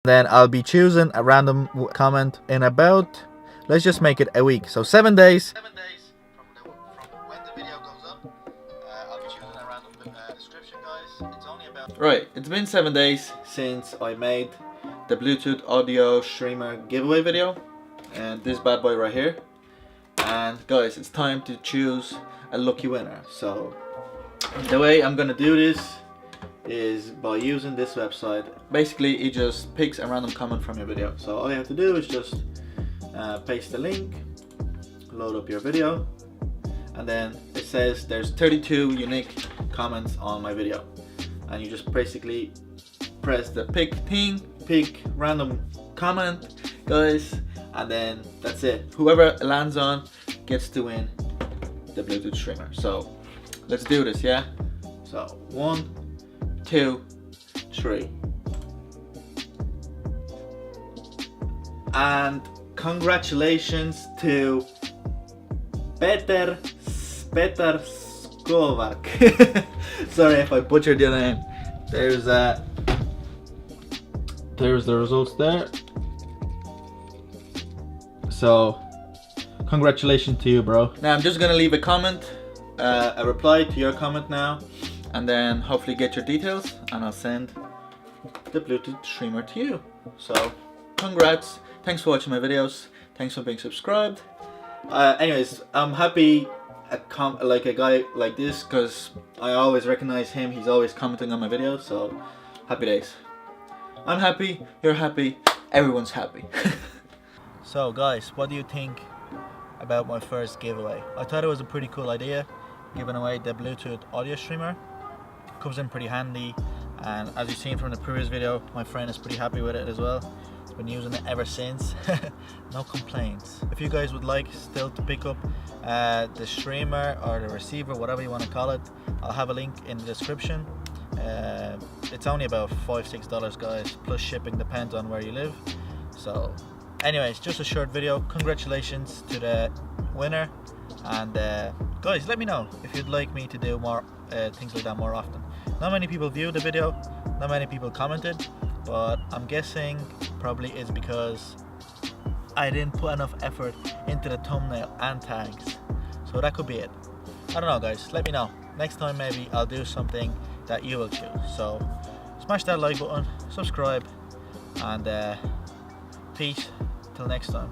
Then I'll be choosing a random comment in about, let's just make it a week. So 7 days. 7 days from when the video goes up. I'll be choosing a random description, guys. It's only about... Right, it's been 7 days since I made the Bluetooth audio streamer giveaway video. And this bad boy right here. And guys, it's time to choose a lucky winner. So the way I'm gonna do this is by using this website. Basically it just picks a random comment from your video. So all you have to do is just paste the link, load up your video, and then it says there's 32 unique comments on my video, and you just basically press the pick random comment, guys, and then that's it. Whoever it lands on gets to win the Bluetooth streamer. So let's do this, yeah? So 1, 2, 3. And congratulations to Peter Skovak. Sorry if I butchered your name. There's the results there. So congratulations to you, bro. Now I'm just gonna leave a comment, a reply to your comment now, and then hopefully get your details, and I'll send the Bluetooth streamer to you. So congrats, thanks for watching my videos, thanks for being subscribed. Anyways, I'm happy like a guy like this, because I always recognize him. He's always commenting on my videos, so happy days. I'm happy, you're happy, everyone's happy. So guys, what do you think about my first giveaway? I thought it was a pretty cool idea, giving away the Bluetooth audio streamer. Comes in pretty handy, and as you've seen from the previous video, my friend is pretty happy with it as well. He's been using it ever since. No complaints. If you guys would like still to pick up the streamer or the receiver, whatever you want to call it, I'll have a link in the description. It's only about $5-6, guys, plus shipping, depends on where you live. So anyways, just a short video. Congratulations to the winner, and guys, let me know if you'd like me to do more things like that more often. Not many people viewed the video, not many people commented, but I'm guessing probably is because I didn't put enough effort into the thumbnail and tags. So that could be it. I don't know, guys, let me know. Next time maybe I'll do something that you will choose. So smash that like button, subscribe, and peace till next time.